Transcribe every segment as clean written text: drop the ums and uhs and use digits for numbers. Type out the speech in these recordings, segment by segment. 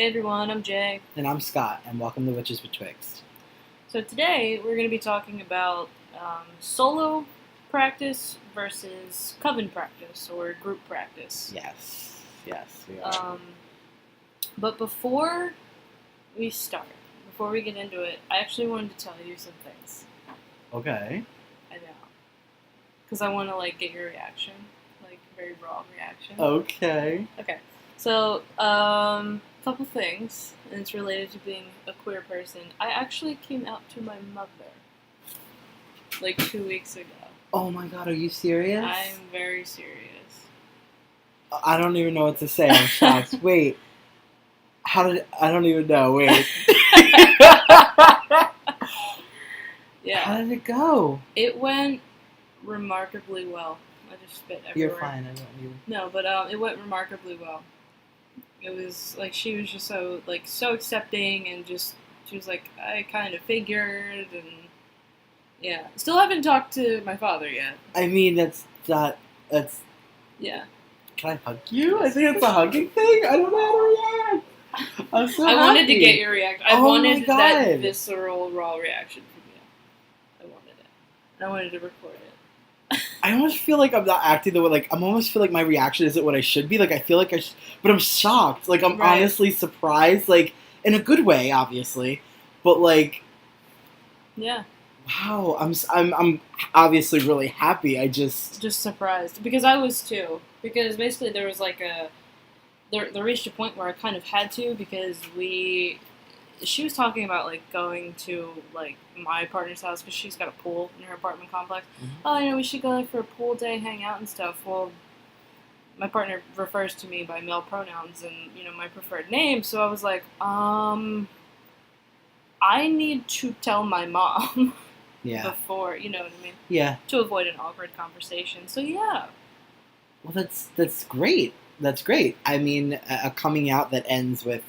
Hey everyone, I'm Jay. And I'm Scott, and welcome to Witches Betwixt. So today we're going to be talking about solo practice versus coven practice or group practice. Yes, we are. But before we start, before we get into it, I actually wanted to tell you some things. Okay. I know. Because I want to get your reaction, very raw reaction. Okay. Okay. So, couple things, and it's related to being a queer person. I actually came out to my mother 2 weeks ago. Oh my god, are you serious? I'm very serious. I don't even know what to say. I'm shocked. Wait. I don't even know. Wait. Yeah. How did it go? It went remarkably well. I just spit everywhere. You're fine. I don't even... No, but it went remarkably well. It was she was just so accepting, and just she was like, I kind of figured, and yeah. Still haven't talked to my father yet. I mean, that's yeah. Can I hug you? I think it's a hugging thing. I don't know how to react. I'm so happy. wanted to get your reaction. I wanted my God. that visceral, raw reaction from you. I wanted it. And I wanted to record it. I almost feel like I'm not acting the way, I almost feel like my reaction isn't what I should be. I feel like but I'm shocked. I'm right. honestly surprised, in a good way, obviously. But, yeah. Wow, I'm obviously really happy. I just surprised. Because I was too. Because basically there was there reached a point where I kind of had to, because she was talking about going to my partner's house, because she's got a pool in her apartment complex. Mm-hmm. Oh, we should go for a pool day, hang out and stuff. Well, my partner refers to me by male pronouns and my preferred name, so I was like, I need to tell my mom. Yeah. Before, you know what I mean? Yeah. To avoid an awkward conversation. So yeah. Well, that's great. That's great. I mean, a coming out that ends with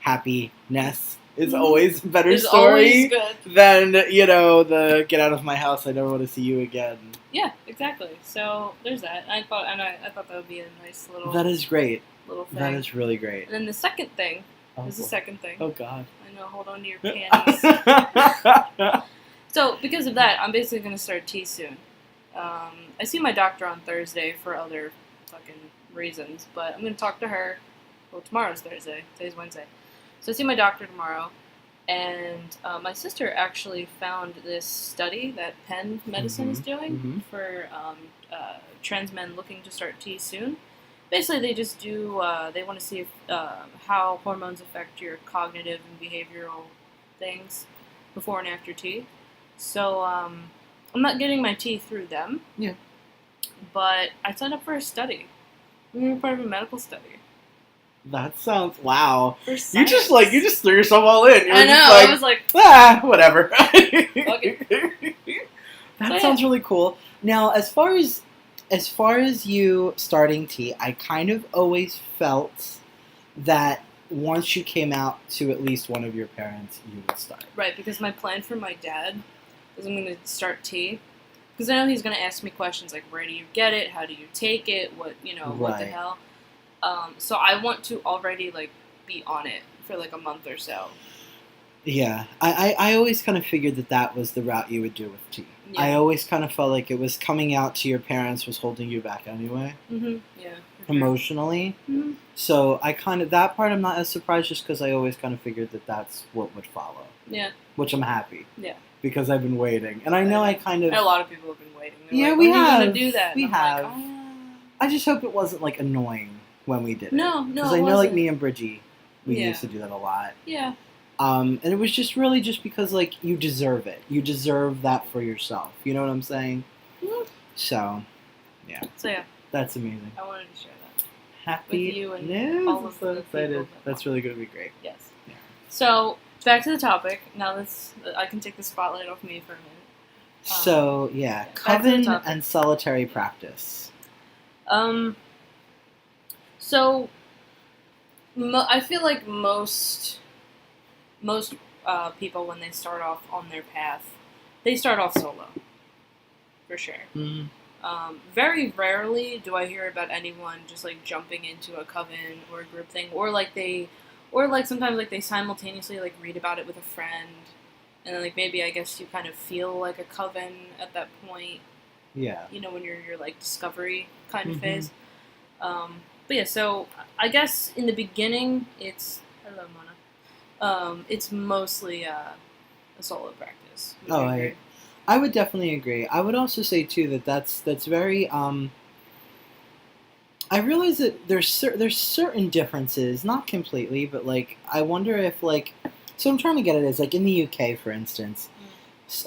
happiness is always a better story than, the get out of my house, I never want to see you again. Yeah, exactly. So there's that. I thought that would be a nice little... That is great. Little thing. That is really great. And then the second thing... There's the second thing. Oh, God. I know, hold on to your panties. So, because of that, I'm basically going to start tea soon. I see my doctor on Thursday for other fucking reasons, but I'm going to talk to her. Well, tomorrow's Thursday. Today's Wednesday. So I see my doctor tomorrow, and my sister actually found this study that Penn Medicine is doing for trans men looking to start tea soon. Basically, they just do, they want to see if, how hormones affect your cognitive and behavioral things before and after tea. So, I'm not getting my tea through them. Yeah. But I signed up for a study. I'm going to be part of a medical study. That sounds... Wow. For science. You just threw yourself all in. I know, I was like... whatever. Okay. That sounds really cool. Now, as far as you starting tea, I kind of always felt that once you came out to at least one of your parents, you would start. Right, because my plan for my dad is I'm going to start tea. Because I know he's going to ask me questions like, where do you get it? How do you take it? What, what the hell? So I want to already, be on it for, a month or so. Yeah. I always kind of figured that was the route you would do with tea. Yeah. I always kind of felt like it was coming out to your parents was holding you back anyway. Mm-hmm. Yeah. Emotionally. Mm-hmm. So I kind of... That part I'm not as surprised, just because I always kind of figured that's what would follow. Yeah. Which I'm happy. Yeah. Because I've been waiting. And I know I kind of... A lot of people have been waiting. They're we have. When are you going to do that? We have. I just hope it wasn't, annoying when we did it. No, because I know, me and Bridgie, we used to do that a lot. Yeah. And it was just really just because, you deserve it. You deserve that for yourself. You know what I'm saying? Mm-hmm. So, yeah. So, yeah. That's amazing. I wanted to share that. Happy with you and all of so the excited. people. That's really going to be great. Yes. Yeah. So, back to the topic. Now I can take the spotlight off me for a minute. So, yeah. Coven and solitary practice. So, I feel like most people, when they start off on their path, they start off solo. For sure. Mm-hmm. Very rarely do I hear about anyone just jumping into a coven or a group thing, or they Or, like, sometimes, like, they simultaneously, like, read about it with a friend, and then, like, maybe, I guess, you kind of feel like a coven at that point. Yeah. You know, when you're in your, like, discovery kind of Mhm. phase. But yeah, so I guess in the beginning, hello, Mona. It's mostly a solo practice. Would you agree? I would definitely agree. I would also say too that that's very. I realize that there's certain differences, not completely, but like I wonder if like. So I'm trying to get at is like in the UK, for instance,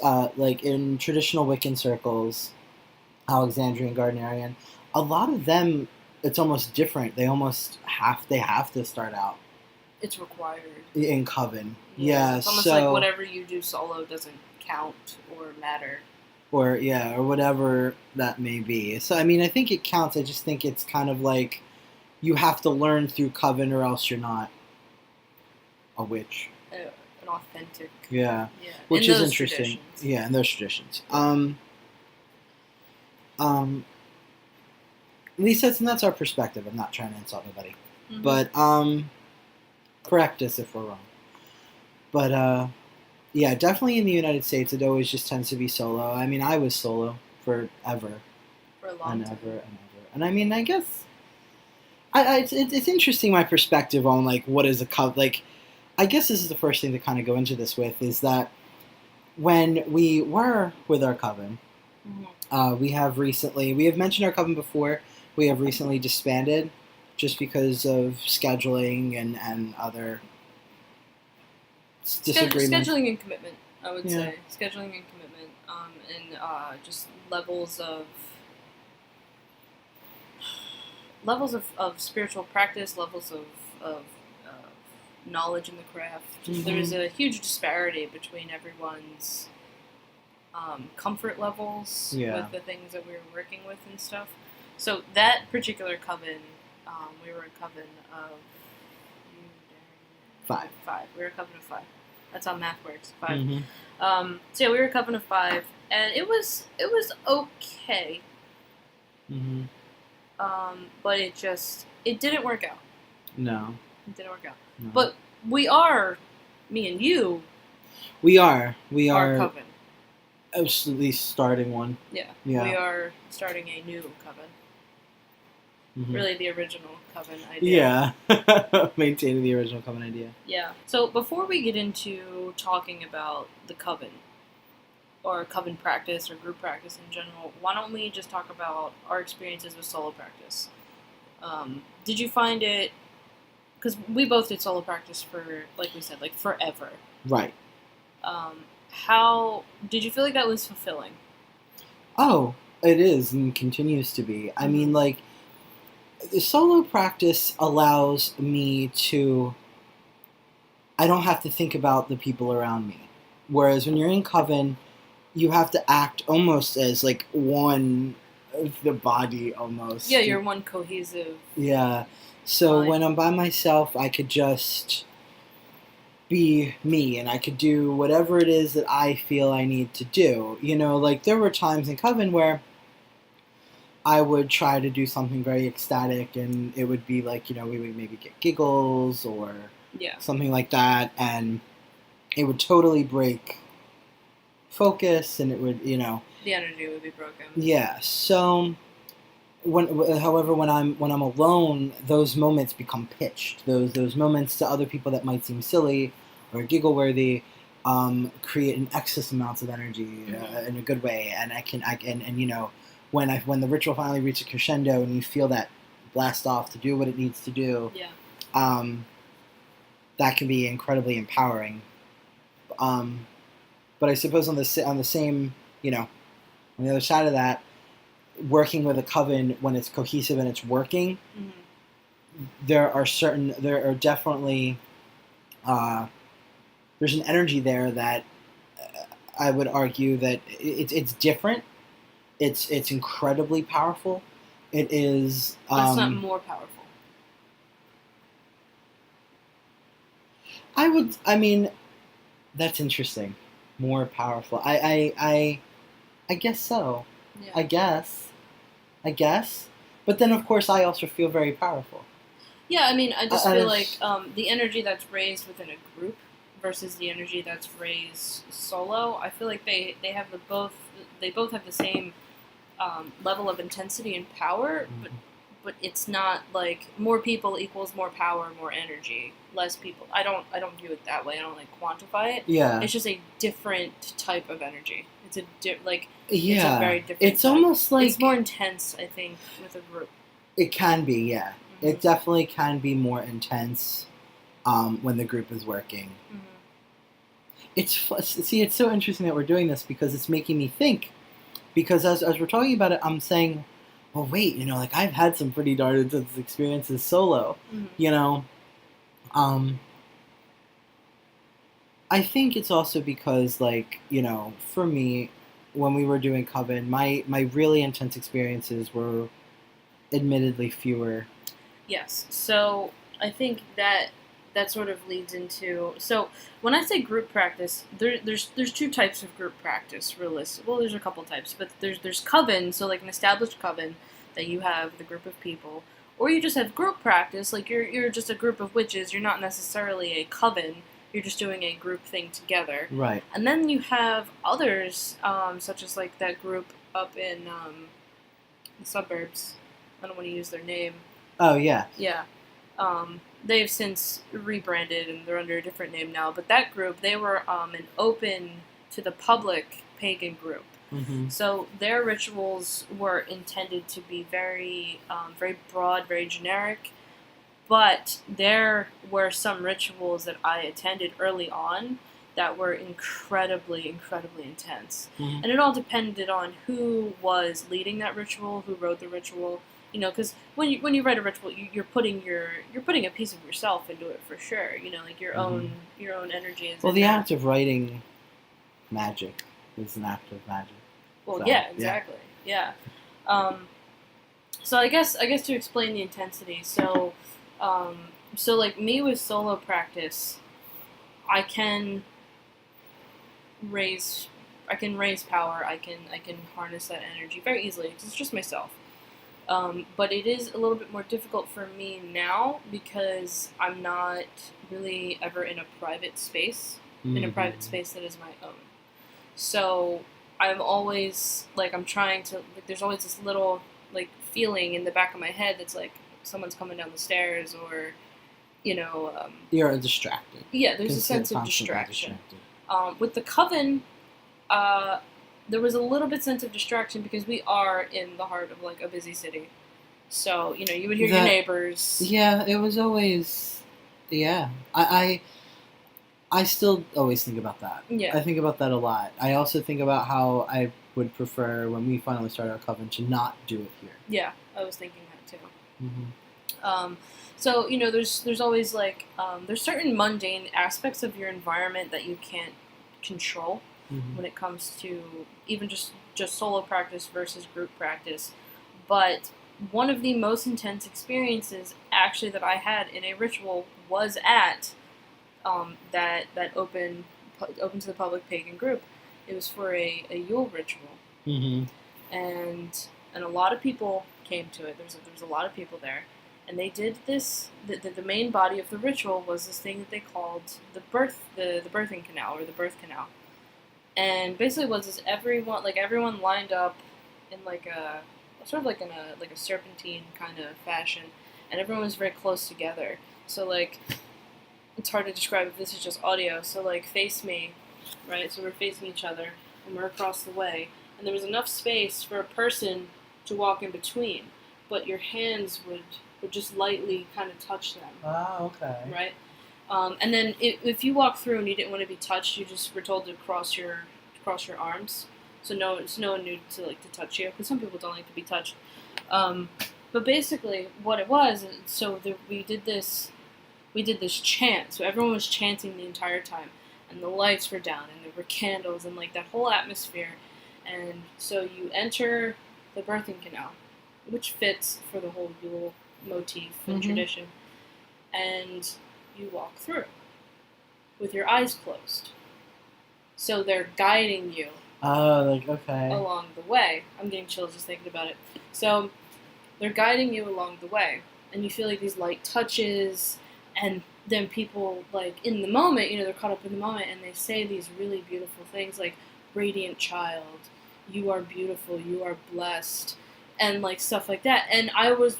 like in traditional Wiccan circles, Alexandrian, Gardnerian, a lot of them, it's almost different. They have to start out. It's required. In Coven. Yeah, it's almost like whatever you do solo doesn't count or matter. Or whatever that may be. So I mean, I think it counts. I just think it's kind of like you have to learn through Coven, or else you're not a witch. An authentic. Yeah. Yeah. Which is interesting. Yeah, in those traditions. At least that's our perspective. I'm not trying to insult anybody, but correct us if we're wrong. But yeah, definitely in the United States, it always just tends to be solo. I mean, I was solo forever. For a long time. And I mean, I guess it's interesting my perspective on like what is a coven. Like, I guess this is the first thing to kind of go into this with is that when we were with our coven, we have mentioned our coven before. We have recently disbanded just because of scheduling and other disagreements. Scheduling and commitment, I would say. Scheduling and commitment, and just levels of spiritual practice, levels of knowledge in the craft. There's a huge disparity between everyone's comfort levels with the things that we were working with and stuff. So that particular coven, we were a coven of 5. We were a coven of 5. That's how math works. 5. So yeah, we were a coven of 5, and it was okay. But it didn't work out. No. It didn't work out. No. But we are, me and you. We are our coven. Absolutely starting one. Yeah. We are starting a new coven. Really the original coven idea. Yeah. Maintaining the original coven idea. Yeah. So before we get into talking about the coven, or coven practice, or group practice in general, why don't we just talk about our experiences with solo practice? Did you find it... Because we both did solo practice for, like we said, like forever. Right. How... Did you feel like that was fulfilling? Oh, it is and continues to be. I mean, like... The solo practice allows me to... I don't have to think about the people around me. Whereas when you're in Coven, you have to act almost as, like, one of the body, almost. Yeah, you're one cohesive... Yeah. So when I'm by myself, I could just be me, and I could do whatever it is that I feel I need to do. You know, like, there were times in Coven where I would try to do something very ecstatic, and it would be like, you know, we would maybe get giggles or something like that, and it would totally break focus, and it would, you know... The energy would be broken. Yeah, so... However, when I'm alone, those moments become pitched. Those moments to other people that might seem silly or giggle worthy create an excess amounts of energy in a good way, and I can you know, when the ritual finally reaches a crescendo and you feel that blast off to do what it needs to do, that can be incredibly empowering. But I suppose on the same, you know, on the other side of that, working with a coven when it's cohesive and it's working, there are definitely there's an energy there that I would argue that it's different. It's incredibly powerful. It is. But it's not more powerful. I mean, that's interesting. More powerful. I guess so. Yeah. I guess. But then, of course, I also feel very powerful. Yeah, I mean, I just feel like the energy that's raised within a group versus the energy that's raised solo, I feel like they have both have the same level of intensity and power, but it's not like more people equals more power, more energy. Less people. I don't view it that way. I don't like quantify it. Yeah. It's just a different type of energy. It's a yeah. It's a very different. It's type. Almost like it's more intense. I think with a group. It can be, yeah. Mm-hmm. It definitely can be more intense when the group is working. Mm-hmm. It's so interesting that we're doing this because it's making me think. Because as we're talking about it, I'm saying, well, wait, like I've had some pretty darn intense experiences solo, I think it's also because, like, for me, when we were doing Coven, my really intense experiences were admittedly fewer. Yes. So I think that sort of leads into. So when I say group practice, there's two types of group practice. Realistic. Well, there's a couple types, but there's Coven. So like an established Coven that you have the group of people, or you just have group practice. Like you're just a group of witches. You're not necessarily a Coven. You're just doing a group thing together. Right. And then you have others, such as like that group up in the suburbs. I don't want to use their name. Oh, yeah. Yeah. They've since rebranded and they're under a different name now. But that group, they were an open to the public pagan group. Mm-hmm. So their rituals were intended to be very, very broad, very generic. But there were some rituals that I attended early on that were incredibly, incredibly intense. Mm-hmm. And it all depended on who was leading that ritual, who wrote the ritual. Because when you write a ritual, you're putting a piece of yourself into it for sure. Like your own energy is. Well, the act of writing magic is an act of magic. Well, so, yeah, exactly. Yeah. So I guess to explain the intensity, so like me with solo practice, I can raise power. I can harness that energy very easily because it's just myself. But it is a little bit more difficult for me now because I'm not really ever in a private space, in a private space that is my own. So I'm always, like, I'm trying to, like, there's always this little, like, feeling in the back of my head that's like someone's coming down the stairs or, you're distracted. Yeah, there's a sense of distraction. With the Coven, there was a little bit sense of distraction because we are in the heart of, like, a busy city. So, you would hear your neighbors. Yeah, it was always, yeah. I still always think about that. Yeah. I think about that a lot. I also think about how I would prefer, when we finally start our Coven, to not do it here. Yeah, I was thinking that too. Mm-hmm. So, there's always, like, there's certain mundane aspects of your environment that you can't control. Mm-hmm. When it comes to even just solo practice versus group practice. But one of the most intense experiences actually that I had in a ritual was at that open to the public pagan group. It was for a Yule ritual. Mm-hmm. And a lot of people came to it. There's a lot of people there. And they did this, the main body of the ritual was this thing that they called the birthing canal, or the birth canal. And basically was this everyone lined up in like a, sort of like in a serpentine kind of fashion, and everyone was very close together. So, like, it's hard to describe if this is just audio. So, like, face me, right? So we're facing each other, and we're across the way. And there was enough space for a person to walk in between, but your hands would just lightly kind of touch them. Oh, okay. Right? And then if you walk through and you didn't want to be touched, you just were told to cross your arms. So no one knew to touch you, because some people don't like to be touched. But basically, what it was, we did this chant. So everyone was chanting the entire time, and the lights were down, and there were candles, and, like, that whole atmosphere. And so you enter the birthing canal, which fits for the whole Yule motif and tradition, and you walk through with your eyes closed. So they're guiding you. Along the way. I'm getting chills just thinking about it. So they're guiding you along the way. and you feel like these light touches, and then people, like, in the moment, they're caught up in the moment, and they say these really beautiful things, like, radiant child, you are beautiful, you are blessed, and, like, stuff like that. And I was,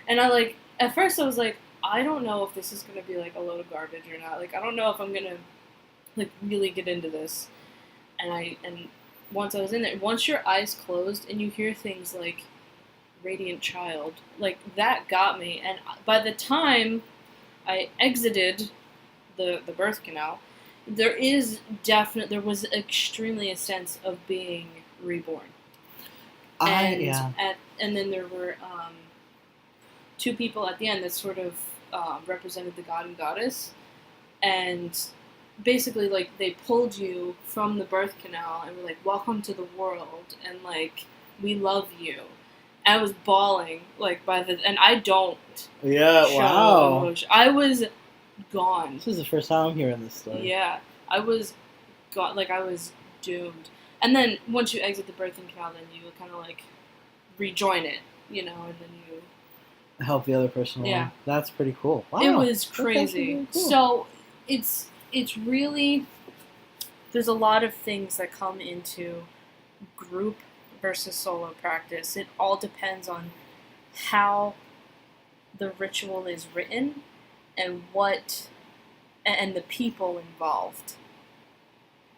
and I, like, at first I was like, I don't know if this is going to be, like, a load of garbage or not. Like, I don't know if I'm going to, like, really get into this. And once I was in there, once your eyes closed and you hear things like radiant child, like, that got me. And by the time I exited the birth canal, there was extremely a sense of being reborn. And then there were two people at the end that sort of represented the god and goddess, and basically, like, they pulled you from the birth canal and were like, welcome to the world, and, like, we love you. And I was bawling, like, and I don't show emotion. I was gone. This is the first time I'm hearing this story. Yeah, I was gone, like, I was doomed. And then once you exit the birthing canal, then you kind of, like, rejoin it, and then you help the other person along. Yeah. That's pretty cool. Wow. It was crazy. Really cool. So it's really, there's a lot of things that come into group versus solo practice. It all depends on how the ritual is written and and the people involved.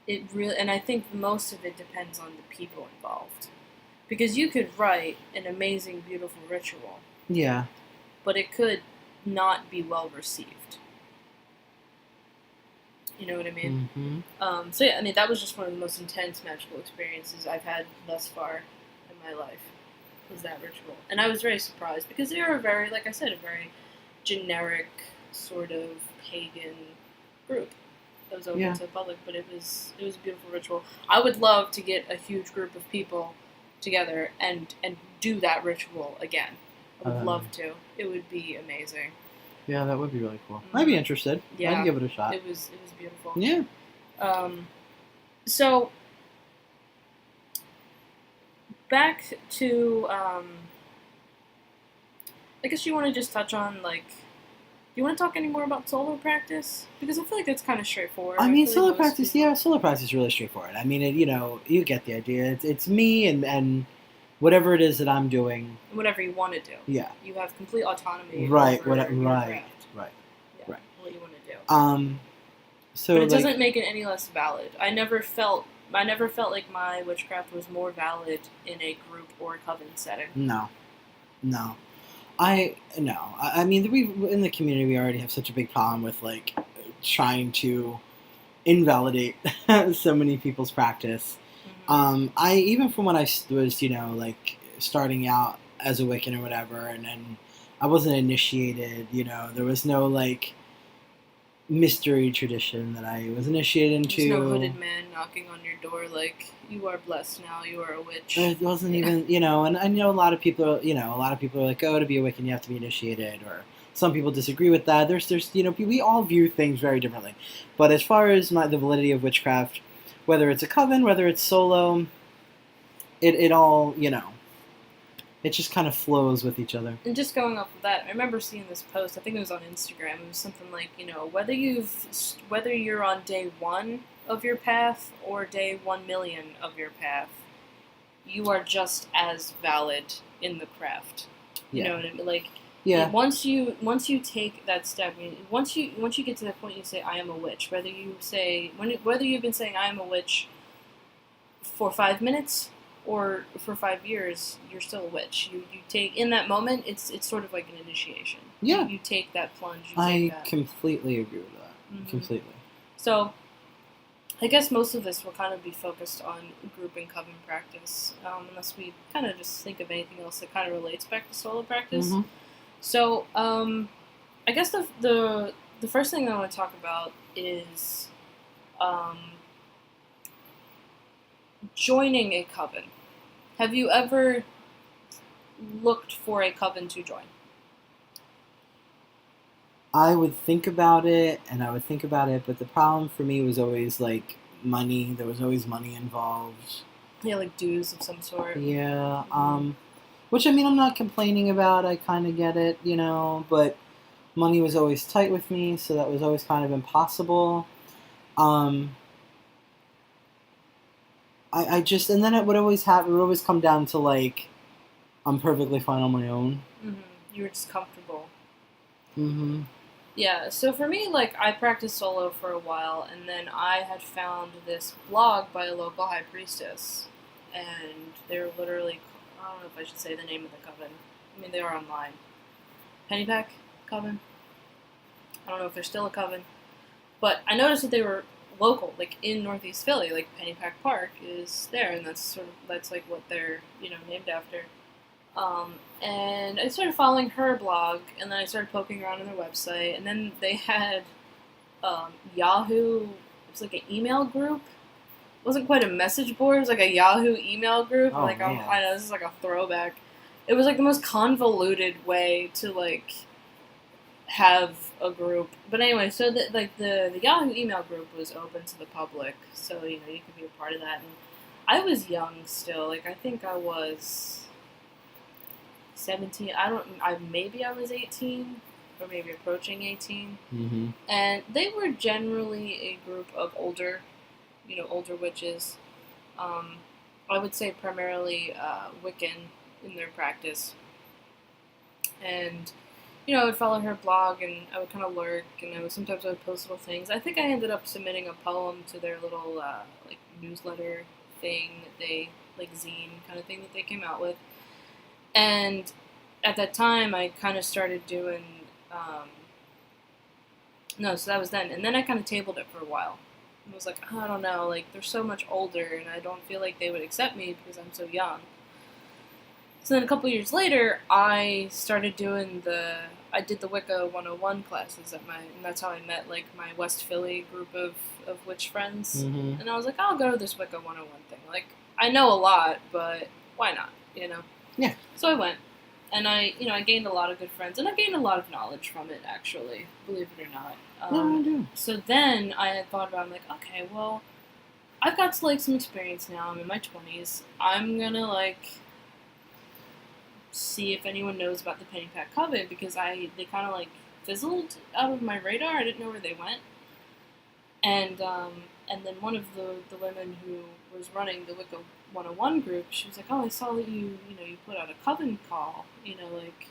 And I think most of it depends on the people involved. Because you could write an amazing, beautiful ritual. Yeah. But it could not be well received. You know what I mean? Mm-hmm. So yeah, I mean, that was just one of the most intense magical experiences I've had thus far in my life, was that ritual. And I was very surprised, because they were very, like I said, a very generic, sort of pagan group that was open to the public, but it was a beautiful ritual. I would love to get a huge group of people together and do that ritual again. I would love to. It would be amazing. Yeah, that would be really cool. I'd be interested. Yeah. I'd give it a shot. It was beautiful. Yeah. So back to I guess you want to just touch on, like, do you want to talk any more about solo practice? Because I feel like that's kind of straightforward. I mean, solo practice is really straightforward. I mean, you get the idea. It's me and whatever it is that I'm doing. Whatever you want to do. Yeah. You have complete autonomy. Right. Over your Right. craft. Right. Yeah, right. What you want to do. So, but it doesn't make it any less valid. I never felt like my witchcraft was more valid in a group or a coven setting. No. I mean, in the community, we already have such a big problem with, like, trying to invalidate so many people's practice. I, even from when I was, like, starting out as a Wiccan or whatever, and then I wasn't initiated, there was no, like, mystery tradition that I was initiated into. There's no hooded man knocking on your door like, you are blessed now, you are a witch. It wasn't even, and I know a lot of people are like, oh, to be a Wiccan you have to be initiated, or some people disagree with that. There's we all view things very differently. But as far as the validity of witchcraft, whether it's a coven, whether it's solo, it all, it just kind of flows with each other. And just going off of that, I remember seeing this post, I think it was on Instagram, it was something like, whether you're on day 1 of your path or day 1 million of your path, you are just as valid in the craft. You know what I mean? Like, yeah. Once you take that step, once you get to the point you say, I am a witch, whether you've been saying I am a witch for 5 minutes or for 5 years, you're still a witch. You take, in that moment, it's sort of like an initiation. Yeah. You take that plunge. I completely agree with that. Mm-hmm. Completely. So, I guess most of this will kind of be focused on group and coven practice, unless we kind of just think of anything else that kind of relates back to solo practice. Mm-hmm. So, I guess the first thing I want to talk about is joining a coven. Have you ever looked for a coven to join? I would think about it, but the problem for me was always, like, money. There was always money involved. Yeah, like dues of some sort. Yeah, Which, I mean, I'm not complaining about. I kind of get it, you know, but money was always tight with me, so that was always kind of impossible. I just, and then it would always come down to, like, I'm perfectly fine on my own. Mm-hmm. You were just comfortable. Mm-hmm. Yeah, so for me, like, I practiced solo for a while, and then I had found this blog by a local high priestess, and they're literally, I don't know if I should say the name of the coven. I mean, they are online. Pennypack Coven? I don't know if they're still a coven. But I noticed that they were local, like, in Northeast Philly, like, Pennypack Park is there, and that's like, what they're, you know, named after. And I started following her blog, and then I started poking around on their website, and then they had Yahoo. It was like an email group. It wasn't quite a message board. It was like a Yahoo email group. Oh, like, man. I know this is like a throwback. It was like the most convoluted way to like have a group. But anyway, so the Yahoo email group was open to the public, so you know you could be a part of that. And I was young still. Like I think I was 17. Maybe I was 18, or maybe approaching 18. Mm-hmm. And they were generally a group of older witches. I would say primarily Wiccan in their practice. And, you know, I would follow her blog, and I would kind of lurk, and sometimes I would post little things. I think I ended up submitting a poem to their little, like, newsletter thing that they, like, zine kind of thing that they came out with. And at that time, I kind of started doing, so that was then. And then I kind of tabled it for a while. I was like, oh, I don't know, like, they're so much older, and I don't feel like they would accept me because I'm so young. So then a couple years later, I started doing I did the Wicca 101 classes and that's how I met, like, my West Philly group of witch friends. Mm-hmm. And I was like, I'll go to this Wicca 101 thing. Like, I know a lot, but why not, you know? Yeah. So I went, and I gained a lot of good friends, and I gained a lot of knowledge from it, actually, believe it or not. No, I do. So then I had thought about, I'm like, okay, well, I've got, like, some experience now. I'm in my 20s. I'm gonna, like, see if anyone knows about the Pennypack Coven, because they kind of, like, fizzled out of my radar. I didn't know where they went. And then one of the women who was running the Wicca 101 group, she was like, oh, I saw that you put out a coven call, like,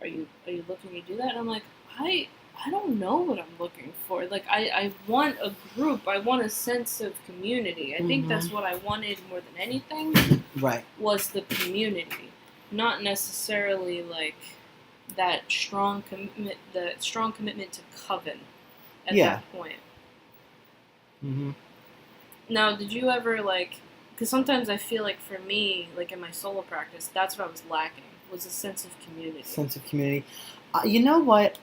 are you looking to do that? And I'm like, I don't know what I'm looking for. Like, I want a group. I want a sense of community. I think that's what I wanted more than anything. Right. Was the community. Not necessarily, like, that strong commitment to Coven at that point. Mm-hmm. Now, did you ever, like, because sometimes I feel like for me, like in my solo practice, that's what I was lacking, was a sense of community. Sense of community. You know what?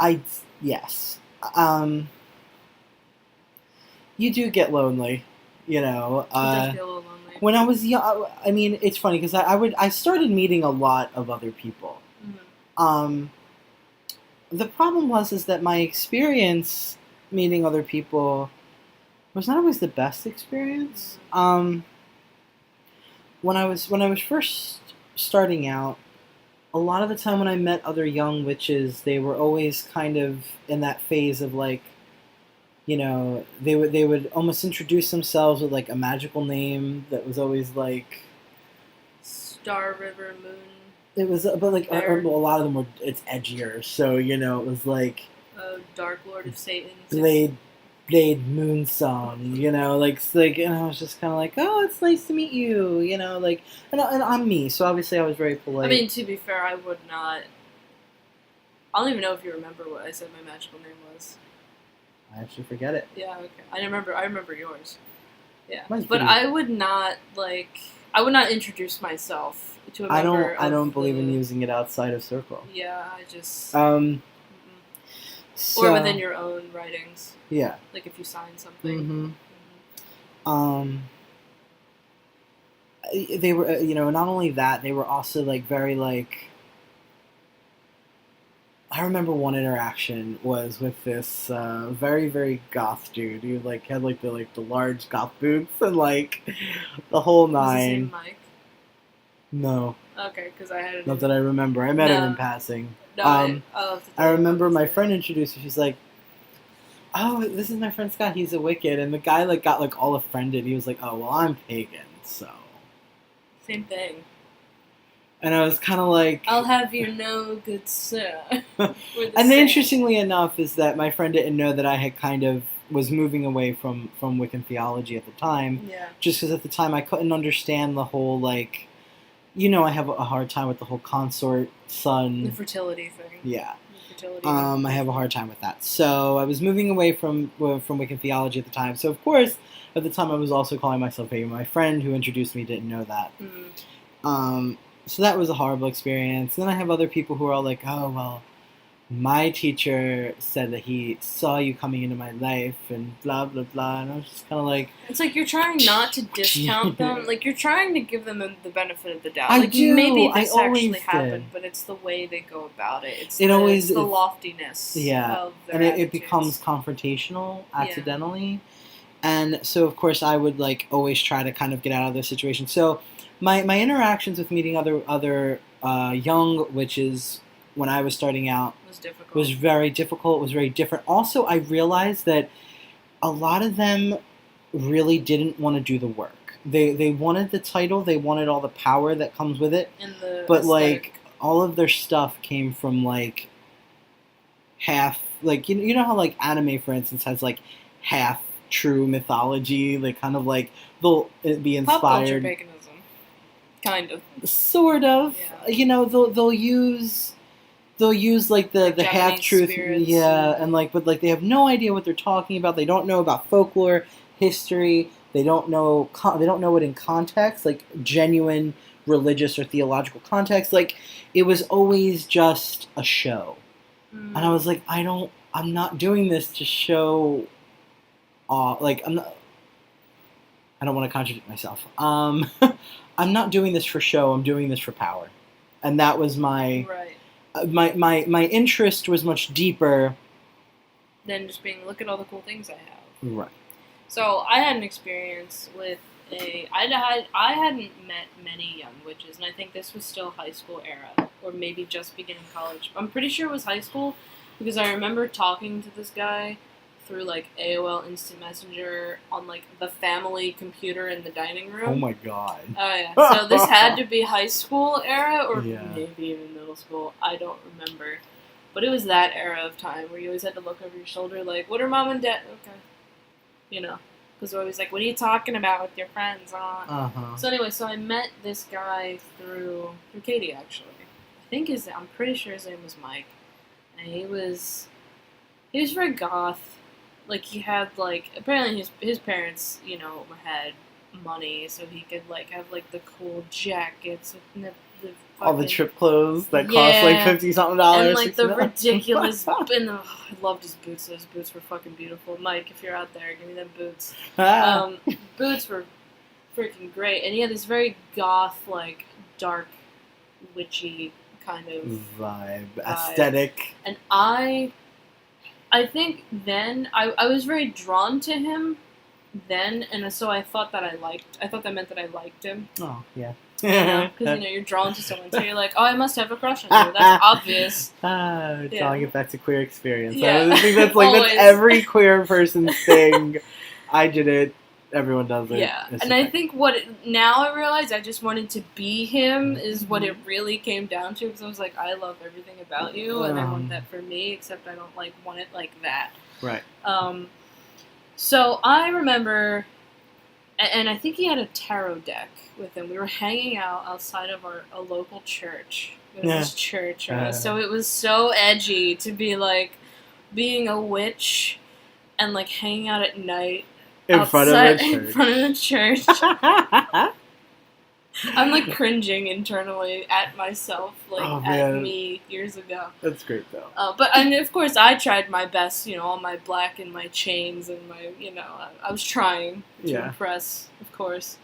Yes. You do get lonely, you know. It does feel a little lonely. When I was young, I mean, it's funny because I started meeting a lot of other people. Mm-hmm. The problem is that my experience meeting other people was not always the best experience. When I was first starting out, a lot of the time when I met other young witches, they were always kind of in that phase of, like, you know, they would almost introduce themselves with, like, a magical name that was always like Star River Moon. It was, but like a lot of them were. It's edgier, so you know it was like Dark Lord of Satan. Blade Moon Song, you know, like, and I was just kind of like, oh, it's nice to meet you, you know, like, and I'm me, so obviously I was very polite. I mean, to be fair, I would not. I don't even know if you remember what I said my magical name was. I actually forget it. Yeah, okay. I remember yours. Yeah, but I would not introduce myself to a member. I don't believe in using it outside of circle. Yeah, I just. So, or within your own writings. Yeah. Like if you sign something. Mm-hmm. They were, you know, not only that, they were also, like, very, like, I remember one interaction was with this very, very goth dude who, like, had, like, the large goth boots and, like, the whole nine. Was his name Mike? No. Okay, because I had. Not that I remember. I met him in passing. I remember my friend introduced me. She's like, "Oh, this is my friend Scott. He's a Wiccan." And the guy like got like all offended. He was like, "Oh, well, I'm pagan, so." Same thing. And I was kind of like, "I'll have you know, good sir." And interestingly enough is that my friend didn't know that I had kind of was moving away from Wiccan theology at the time. Yeah. Just because at the time I couldn't understand the whole like, I have a hard time with the whole consort son. The fertility thing. Yeah. The fertility. I have a hard time with that. So I was moving away from Wiccan theology at the time. So of course, at the time I was also calling myself pagan. My friend who introduced me didn't know that. So that was a horrible experience. And then I have other people who are all like, "Oh, well, my teacher said that he saw you coming into my life and blah, blah, blah." And I was just kind of like... It's like you're trying not to discount them. Like, you're trying to give them the benefit of the doubt. I like, do. Maybe this actually happened, but it's the way they go about it. It's the loftiness of their and it becomes confrontational accidentally. Yeah. And so, of course, I would, like, always try to kind of get out of those situations. So my interactions with meeting other young witches when I was starting out was very difficult, was very different. Also, I realized that a lot of them really didn't want to do the work. They wanted the title, they wanted all the power that comes with it, but aesthetic. Like all of their stuff came from like half, like you know how like anime, for instance, has like half true mythology, like kind of like they'll be inspired. Pop culture paganism, kind of, sort of. Yeah. They'll use like the half truth, and like, but like they have no idea what they're talking about. They don't know about folklore, history. They don't know it in context, like genuine religious or theological context. Like it was always just a show, and I was like, I'm not doing this to show. Like I don't want to contradict myself. I'm not doing this for show. I'm doing this for power, and that was my. Right. My interest was much deeper than just being, look at all the cool things I have. Right. So I had an experience with I hadn't met many young witches, and I think this was still high school era, or maybe just beginning college. I'm pretty sure it was high school, because I remember talking to this guy through like AOL Instant Messenger on like the family computer in the dining room. Oh my god. Oh yeah. So this had to be high school era, or maybe even middle school. I don't remember. But it was that era of time where you always had to look over your shoulder like, what are mom and dad? Okay. Because they're always like, what are you talking about with your friends? So anyway, so I met this guy through Katie, actually. I'm pretty sure his name was Mike. And he was very goth. Like, he had, like, apparently his parents, had money, so he could, like, have, like, the cool jackets with the all the trip clothes that cost, like, $50-something. And, like, the ridiculous, I loved his boots. Those boots were fucking beautiful. Mike, if you're out there, give me them boots. Boots were freaking great. And he had this very goth, like, dark, witchy kind of vibe. Aesthetic. And I think then, I was very drawn to him then, and so I thought that meant that I liked him. Oh, yeah. Because, you're drawn to someone, so you're like, oh, I must have a crush on you. That's obvious. Drawing it back to queer experience. Yeah. I think that's that's every queer person's thing. I did it. Everyone does it. Yeah, and I think now I realize I just wanted to be him is what it really came down to, because I was like, I love everything about you, and I want that for me, except I don't, like, want it like that. Right. So I remember, and I think he had a tarot deck with him. We were hanging out outside of a local church. It was this church, so it was so edgy to be, like, being a witch and, like, hanging out at night. In front of the church. I'm like cringing internally at myself, like at me years ago. That's great though. But I mean, of course, I tried my best. All my black and my chains and my, I was trying to impress, of course.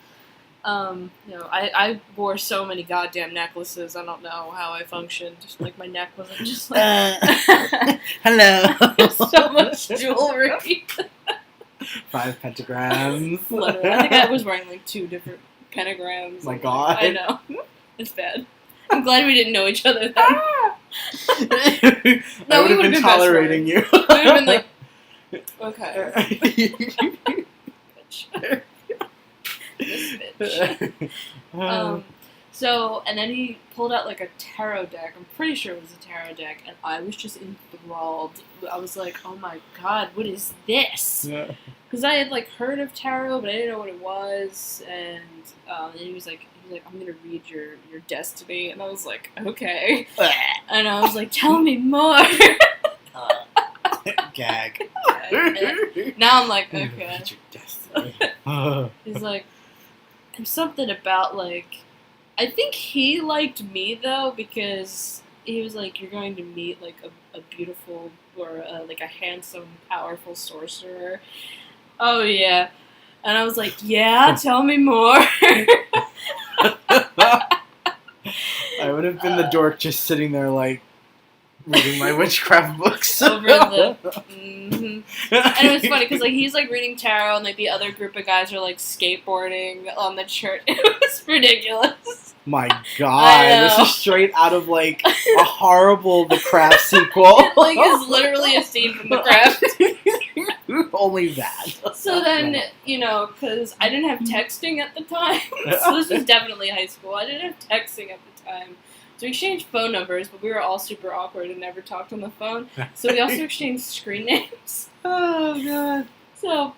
I wore so many goddamn necklaces. I don't know how I functioned. Just like my neck wasn't just like. Hello. So much jewelry. 5 pentagrams. Literally. I think I was wearing like 2 different pentagrams. My God. I know. It's bad. I'm glad we didn't know each other then. I No, would have been tolerating you. We would have been like, okay. Bitch. This bitch. So, and then he pulled out like a tarot deck. I'm pretty sure it was a tarot deck, and I was just enthralled. I was like, oh my god, what is this? Because I had like heard of tarot, but I didn't know what it was. And he was like, I'm gonna read your destiny, and I was like, okay. And I was like, tell me more. Gag. Now I'm like, okay. Read your destiny. He's like, there's something about like. I think he liked me though because he was like, "You're going to meet like a beautiful or like a handsome, powerful sorcerer." Oh yeah, and I was like, "Yeah, tell me more." I would have been the dork just sitting there like reading my witchcraft books. Over the. Mm-hmm. And it was funny because like he's like reading tarot and like the other group of guys are like skateboarding on the church. It was ridiculous. My god, this is straight out of like a horrible The Craft sequel. It like is literally a scene from The Craft. Only that. So then, you know, because I didn't have texting at the time, so this was definitely high school. I didn't have texting at the time. So we exchanged phone numbers, but we were all super awkward and never talked on the phone. So we also exchanged screen names. Oh god. So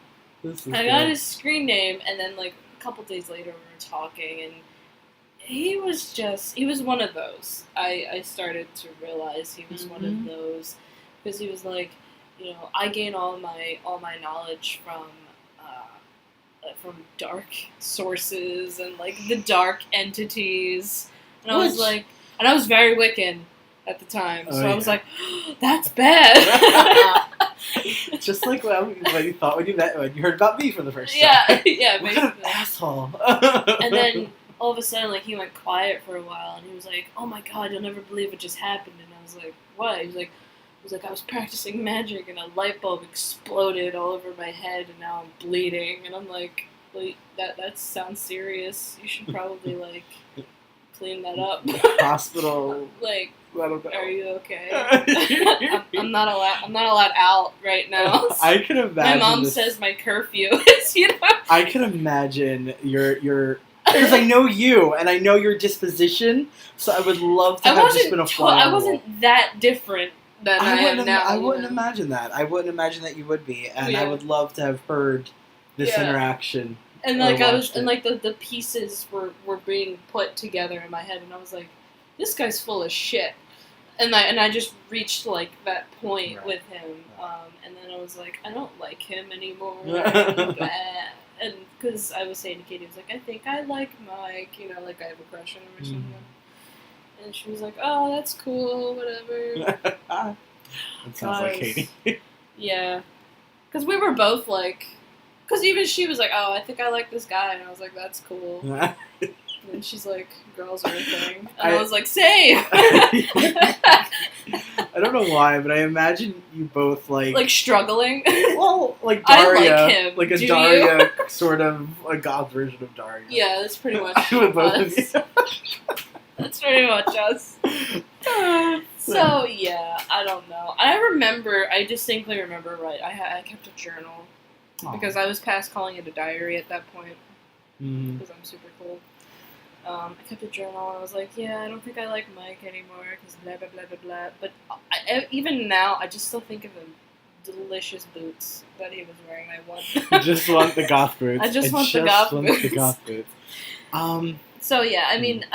I got good. his screen name, and then like a couple days later we were talking, and he was one of those. I started to realize he was one of those because he was like, you know, I gain all my knowledge from dark sources and like the dark entities, and I was like, and I was very Wiccan at the time, so I was like, oh, that's bad. Just like when you thought when you heard about me for the first time. Yeah, what kind of asshole. And then all of a sudden, like, he went quiet for a while, and he was like, oh my god, you'll never believe what just happened. And I was like, what? He was like, I was practicing magic, and a light bulb exploded all over my head, and now I'm bleeding. And I'm like, wait, that sounds serious. You should probably, like, clean that up. Hospital. Like, I don't know. Are you okay? I'm not allowed out right now. I can imagine. My mom says my curfew is, you know. I can imagine your because I know you and I know your disposition, so I would love to have just been a fly. I wasn't that different than I am now. I wouldn't imagine that. I wouldn't imagine that you would be, and I would love to have heard this interaction. And like the pieces were being put together in my head, and I was like, this guy's full of shit. And I just reached like that point with him, and then I was like, I don't like him anymore. And because I was saying to Katie, I was like, I think I like Mike, you know, like I have a crush on him or something. And she was like, oh, that's cool, whatever. That sounds like Katie. Yeah, because we were both like, because even she was like, oh, I think I like this guy, and I was like, that's cool. And she's like, girls are a thing. And I was like, same! I don't know why, but I imagine you both like struggling. Well, like Daria. I like him. Like a Daria, sort of a goth version of Daria. Yeah, that's pretty much with both us. of you. That's pretty much us. So, yeah, I don't know. I distinctly remember, right, I kept a journal. Because I was past calling it a diary at that point. Because I'm super cool. I kept a journal and I was like, yeah, I don't think I like Mike anymore because blah, blah, blah, blah, blah. But even now, I just still think of the delicious boots that he was wearing. You just want the goth boots. I just want the goth boots. So, yeah, I mean,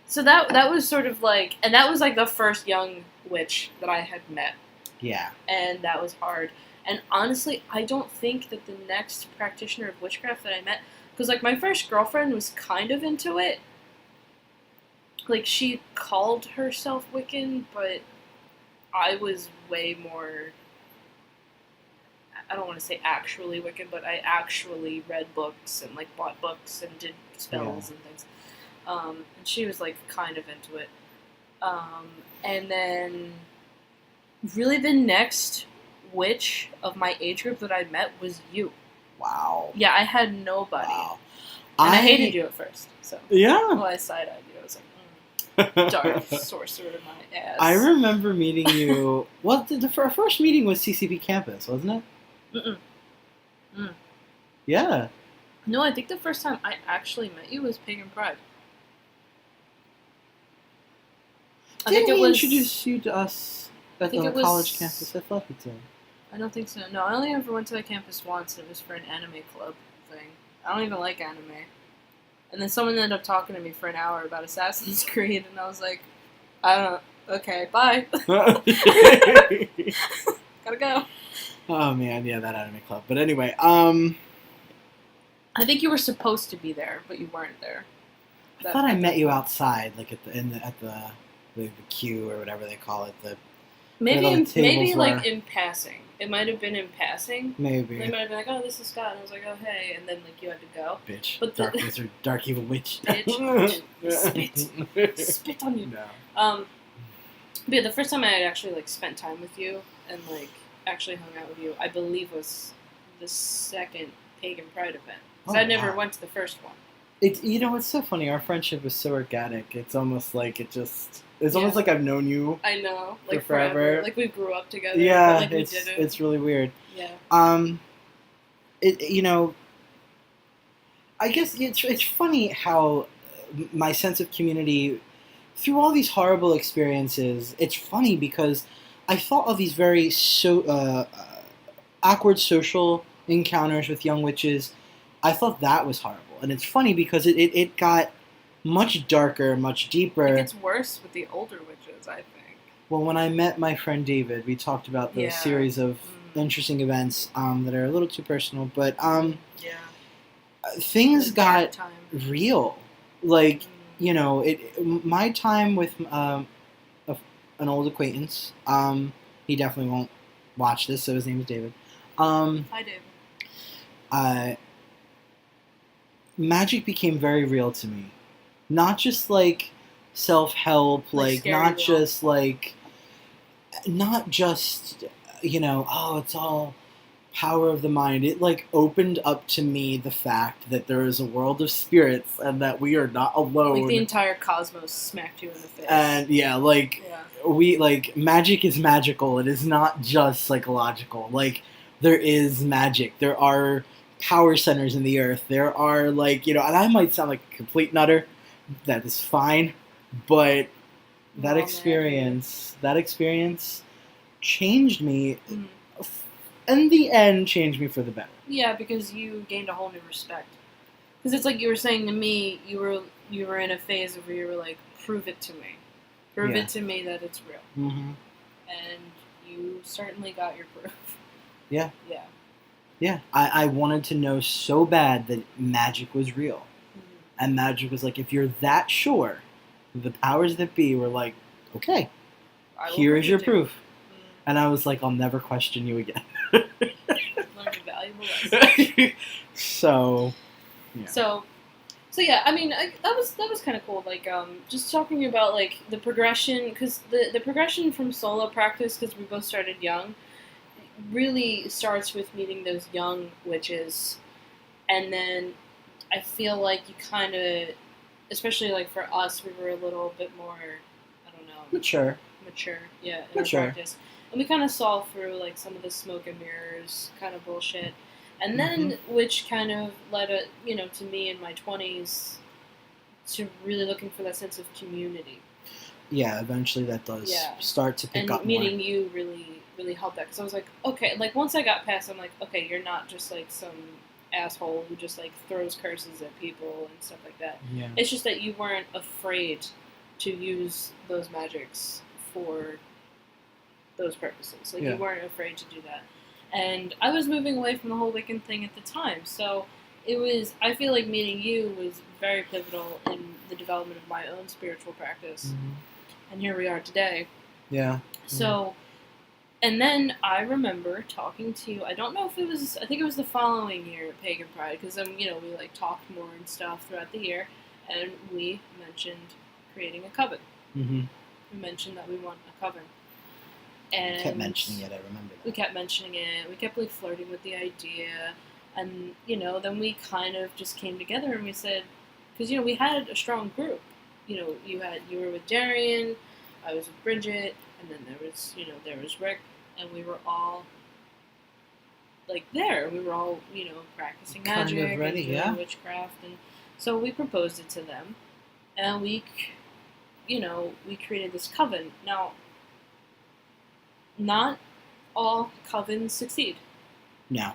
so that was sort of like, and that was like the first young witch that I had met. Yeah. And that was hard. And honestly, I don't think that the next practitioner of witchcraft that I met, because, like, my first girlfriend was kind of into it. Like, she called herself Wiccan, but I was way more, I don't want to say actually Wiccan, but I actually read books and, like, bought books and did spells and things. And she was, like, kind of into it. And then, really the next witch of my age group that I met was you. Wow. Yeah, I had nobody. Wow. And I hated you at first. So. Yeah. Well, I side-eyed you. I was Dark sorcerer my ass. I remember meeting you. Well, our first meeting was CCP campus, wasn't it? Yeah. No, I think the first time I actually met you was Pagan Pride. I think it was introduced you to us at the college campus. I thought he did. I don't think so. No, I only ever went to the campus once. It was for an anime club thing. I don't even like anime. And then someone ended up talking to me for an hour about Assassin's Creed, and I was like, I don't know. Okay, bye. Gotta go. Oh man, yeah, that anime club. But anyway, I think you were supposed to be there, but you weren't there. I thought I met you outside, like at the queue or whatever they call it. Maybe like in passing. It might have been in passing. Maybe. They might have been like, "Oh, this is Scott," and I was like, "Oh, hey," and then like you had to go. Bitch. But dark evil witch. Bitch. Spit on you. No. But yeah, the first time I had actually like spent time with you and like actually hung out with you, I believe was the second Pagan Pride event. Because I never went to the first one. It's so funny. Our friendship is so organic. It's almost like it's almost like I've known you. I know, like forever. Like we grew up together. Yeah, but, like, we didn't. It's really weird. Yeah. I guess it's funny how my sense of community, through all these horrible experiences, it's funny because I thought of these very awkward social encounters with young witches. I thought that was horrible. And it's funny because it got much darker, much deeper. It gets worse with the older witches, I think. Well, when I met my friend David, we talked about the series of interesting events that are a little too personal, but things got real. Like, my time with an old acquaintance, he definitely won't watch this, so his name is David. Hi, David. Magic became very real to me. Not just like self-help, not just it's all power of the mind. It like opened up to me the fact that there is a world of spirits and that we are not alone. Like the entire cosmos smacked you in the face. And magic is magical. It is not just psychological. Like there is magic. There are power centers in the earth. There are and I might sound like a complete nutter. That is fine, but that experience changed me. In the end, changed me for the better. Yeah, because you gained a whole new respect. Because it's like you were saying to me, you were in a phase where you were like, prove it to me. Prove it to me that it's real. Mm-hmm. And you certainly got your proof. Yeah. Yeah. Yeah. I wanted to know so bad that magic was real. Mm-hmm. And magic was like, if you're that sure, the powers that be were like, okay, here is your proof. Mm-hmm. And I was like, I'll never question you again. Learned a valuable lesson. So, yeah. So yeah, I mean, that was kind of cool. Like, just talking about like the progression, because the progression from solo practice, because we both started young, really starts with meeting those young witches, and then I feel like you kind of, especially like for us, we were a little bit more, I don't know, mature, yeah, in our practice. And we kind of saw through, like, some of the smoke and mirrors kind of bullshit. And then, which kind of led, to me in my 20s to really looking for that sense of community. Yeah, eventually that does start to pick up more. And meeting you really, really helped that. Because I was like, okay, like, once I got past, I'm like, okay, you're not just, like, some asshole who just, like, throws curses at people and stuff like that. Yeah. It's just that you weren't afraid to use those magics for those purposes. Like, you weren't afraid to do that. And I was moving away from the whole Wiccan thing at the time, so I feel like meeting you was very pivotal in the development of my own spiritual practice. Mm-hmm. And here we are today. Yeah. So, and then I remember talking to you, I don't know if it was, I think it was the following year at Pagan Pride, because then, we like talked more and stuff throughout the year, and we mentioned creating a coven. Mm-hmm. We mentioned that we want a coven. And we kept mentioning it, I remember that. We kept mentioning it, we kept like flirting with the idea, and then we kind of just came together and we said, because we had a strong group, you were with Darian, I was with Bridget, and then there was Rick, and we were all like there. We were all practicing magic kind of ready, and doing witchcraft, and so we proposed it to them, and we created this coven. Now, not all covens succeed. No,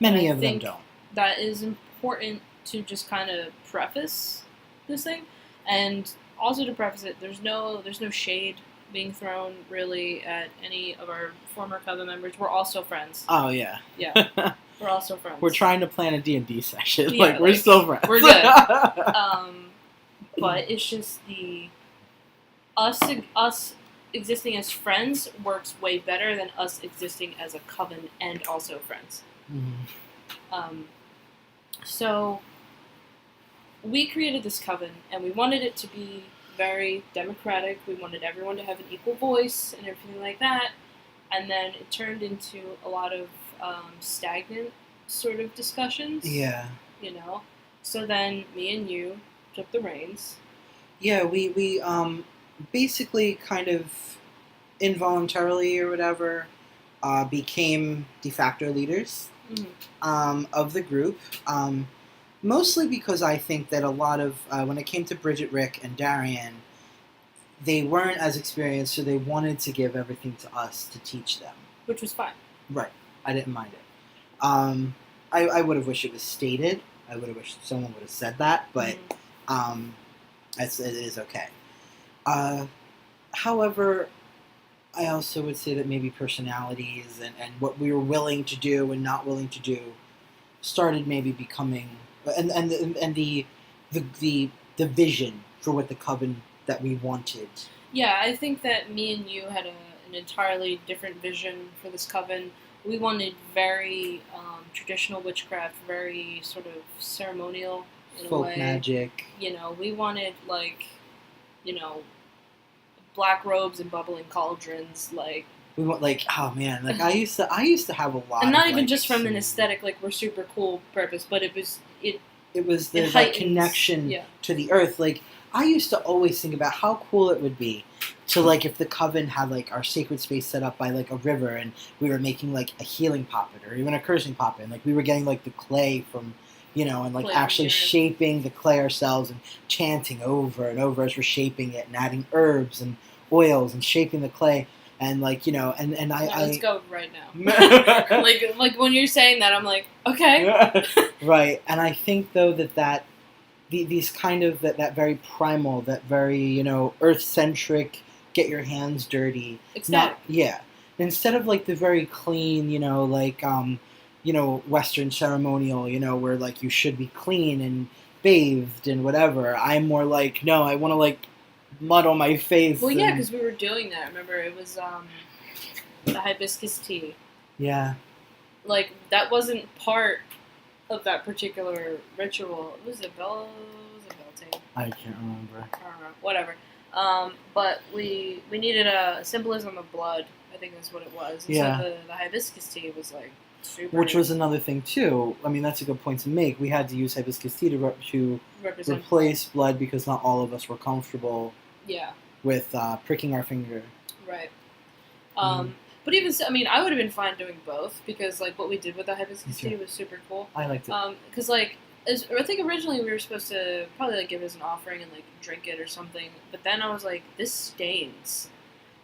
many of them don't. That is important to just kind of preface this thing, and also to preface it. There's no shade being thrown really at any of our former coven members. We're also friends. Oh yeah, yeah, we're also friends. We're trying to plan a D&D session. Yeah, we're still friends. We're good. But it's just us existing as friends works way better than us existing as a coven and also friends. Mm-hmm. So we created this coven, and we wanted it to be very democratic. We wanted everyone to have an equal voice and everything like that. And then it turned into a lot of stagnant sort of discussions. Yeah. So then me and you took the reins. Yeah, we basically kind of involuntarily or whatever became de facto leaders of the group. Mostly because I think that a lot of, when it came to Bridget, Rick, and Darian, they weren't as experienced, so they wanted to give everything to us to teach them. Which was fine. Right. I didn't mind it. I would have wished it was stated. I would have wished someone would have said that, but it is okay. However, I also would say that maybe personalities and what we were willing to do and not willing to do started maybe becoming... And the vision for what the coven that we wanted. Yeah, I think that me and you had an entirely different vision for this coven. We wanted very traditional witchcraft, very sort of ceremonial in folk a way. Magic. We wanted black robes and bubbling cauldrons, We want oh man, I used to have a lot. And not even just from an aesthetic, we're super cool purpose, but it was that connection to the earth. I used to always think about how cool it would be to if the coven had our sacred space set up by a river, and we were making a healing poppet or even a cursing poppet, and we were getting the clay from and actually shaping the clay ourselves and chanting over and over as we're shaping it and adding herbs and oils and shaping the clay. And let's go right now. When you're saying that, I'm like, okay. Right. And I think though that these kind of that very primal, that very earth-centric, get your hands dirty. Ecstatic. Instead of the very clean, Western ceremonial, where you should be clean and bathed and whatever. I'm more no, I want to mud on my face. Well, yeah, because we were doing that. Remember, it was the hibiscus tea. Yeah. That wasn't part of that particular ritual. Was it Beltane? I can't remember. I don't know. Whatever. But we needed a symbolism of blood. I think that's what it was. And yeah. So the hibiscus tea was super. Which was another thing too. I mean, that's a good point to make. We had to use hibiscus tea to replace blood because not all of us were comfortable. Yeah. With pricking our finger. Right. But even so, I mean, I would have been fine doing both because what we did with the hibiscus tea was super cool. I liked it. Because I think originally we were supposed to probably give it as an offering and drink it or something. But then I was like, this stains.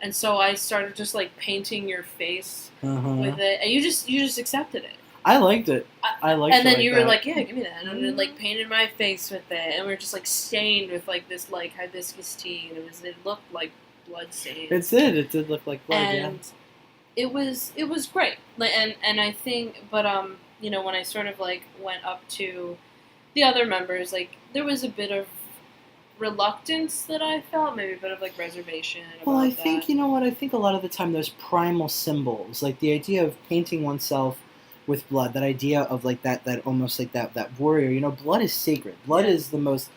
And so I started just painting your face with it, and you just accepted it. I liked it. I liked it. And then you were like, "Yeah, give me that." And then painted my face with it, and we were just stained with this hibiscus tea, and it looked like blood stains. It did. It did look like blood. And it was great. And I think, but when I sort of went up to the other members, there was a bit of reluctance that I felt, maybe a bit of reservation. Well, I think I think a lot of the time there's primal symbols, the idea of painting oneself with blood. That idea of that almost that warrior. Blood is sacred. Blood is the most,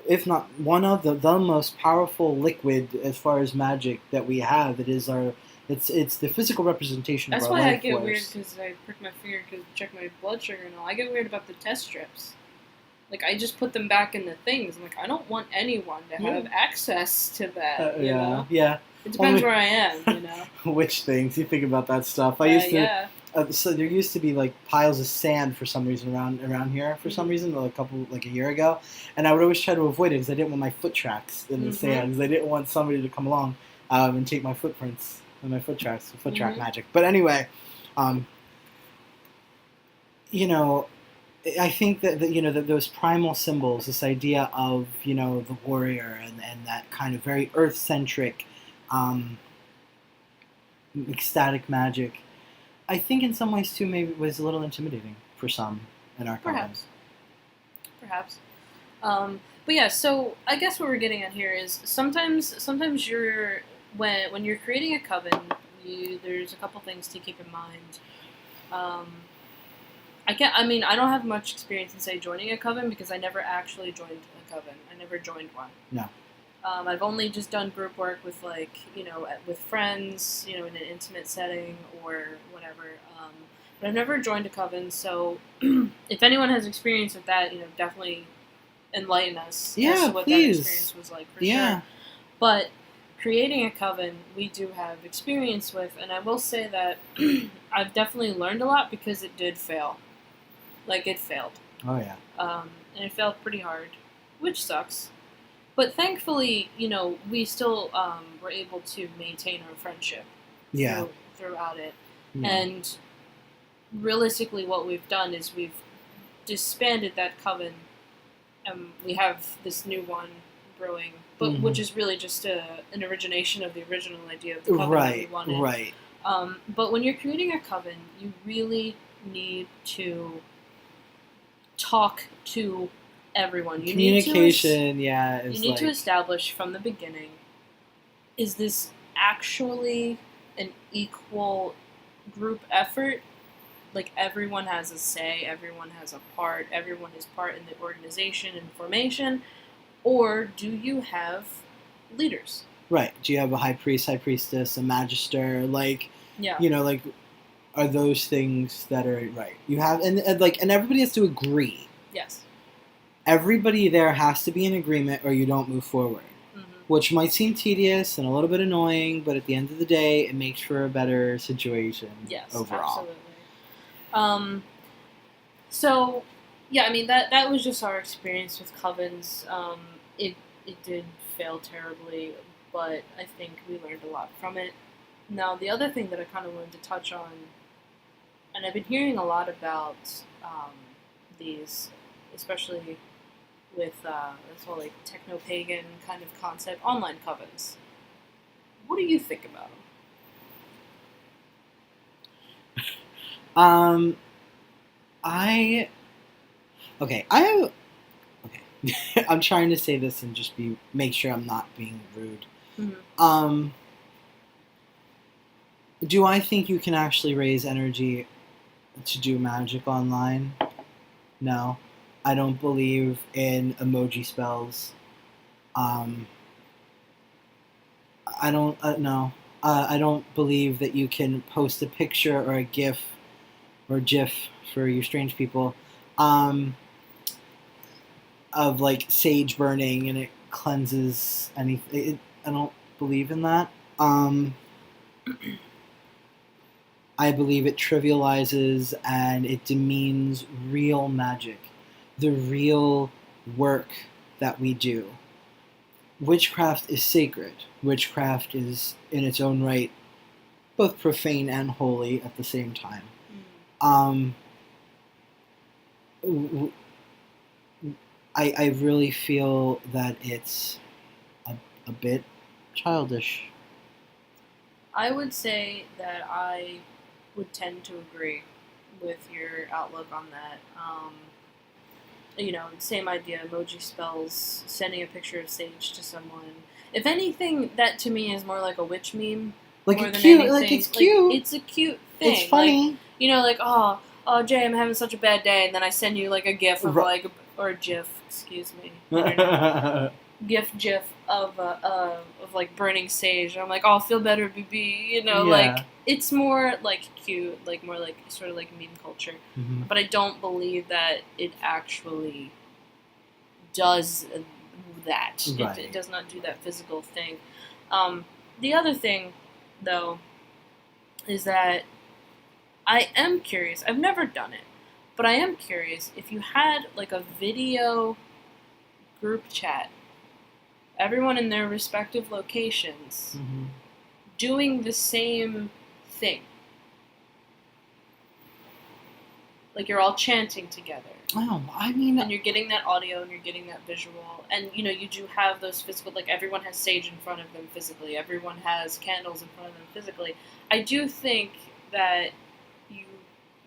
if not one of the most powerful liquid as far as magic that we have. It is it's the physical representation. That's of our why life I get force. weird because I prick my finger to check my blood sugar and all. I get weird about the test strips. Like, I just put them back in the things. I'm like, I don't want anyone to have access to that, you know? Yeah. It depends where I am, you know? Which things? You think about that stuff. I used to... Yeah. So there used to be, like, piles of sand for some reason around here, for some reason, like a year ago. And I would always try to avoid it because I didn't want my foot tracks in the sand. Because I didn't want somebody to come along and take my footprints and my foot tracks, foot track magic. But anyway, you know... I think that that those primal symbols, this idea of the warrior and that kind of very earth-centric, ecstatic magic, I think in some ways too maybe was a little intimidating for some in our coven. Perhaps. But yeah, so I guess what we're getting at here is sometimes you're when you're creating a coven, there's a couple things to keep in mind. I don't have much experience in, say, joining a coven because I never actually joined a coven. I never joined one. No. I've only just done group work with, with friends, in an intimate setting or whatever. But I've never joined a coven, so if anyone has experience with that, definitely enlighten us as to what that experience was like for sure. But creating a coven, we do have experience with, and I will say that I've definitely learned a lot because it did fail. It failed. Oh, yeah. And it failed pretty hard, which sucks. But thankfully, we still were able to maintain our friendship throughout it. Yeah. And realistically, what we've done is we've disbanded that coven, and we have this new one brewing, but which is really just an origination of the original idea of the coven that we wanted. Right. But when you're creating a coven, you really need to talk to everyone. Communication, you need to establish from the beginning, is this actually an equal group effort? Like, everyone has a say, everyone has a part, everyone is part in the organization and formation, or do you have leaders? Right. Do you have a high priest, high priestess, a magister, are those things that are right? You have and everybody has to agree. Yes. Everybody there has to be in agreement, or you don't move forward. Which might seem tedious and a little bit annoying, but at the end of the day, it makes for a better situation. Yes, overall. Absolutely. So, yeah, I mean that was just our experience with covens. It did fail terribly, but I think we learned a lot from it. Now, the other thing that I kind of wanted to touch on, and I've been hearing a lot about these, especially with this whole techno-pagan kind of concept, online covens. What do you think about them? I'm trying to say this and just make sure I'm not being rude. Do I think you can actually raise energy to do magic online? No. I don't believe in emoji spells. I don't no. I don't believe that you can post a picture or a GIF or GIF for you strange people of sage burning and it cleanses anything. I don't believe in that. I believe it trivializes and it demeans real magic, the real work that we do. Witchcraft is sacred. Witchcraft is, in its own right, both profane and holy at the same time. I really feel that it's a bit childish. I would say that I would tend to agree with your outlook on that. Same idea, emoji spells, sending a picture of sage to someone. If anything, that to me is more like a witch meme. It's cute. It's cute. It's a cute thing. It's funny. Oh, Jay, I'm having such a bad day, and then I send you a GIF of or a GIF, excuse me. GIF of burning sage. And I'm like, oh, feel better, BB. It's more cute, more sort of meme culture. But I don't believe that it actually does that. Right. It does not do that physical thing. The other thing, though, is that I am curious. I've never done it, but I am curious if you had like a video group chat, everyone in their respective locations doing the same thing. Like you're all chanting together. Oh, I mean... And you're getting that audio and you're getting that visual. And, you know, you do have those physical... Like, everyone has sage in front of them physically. Everyone has candles in front of them physically. I do think that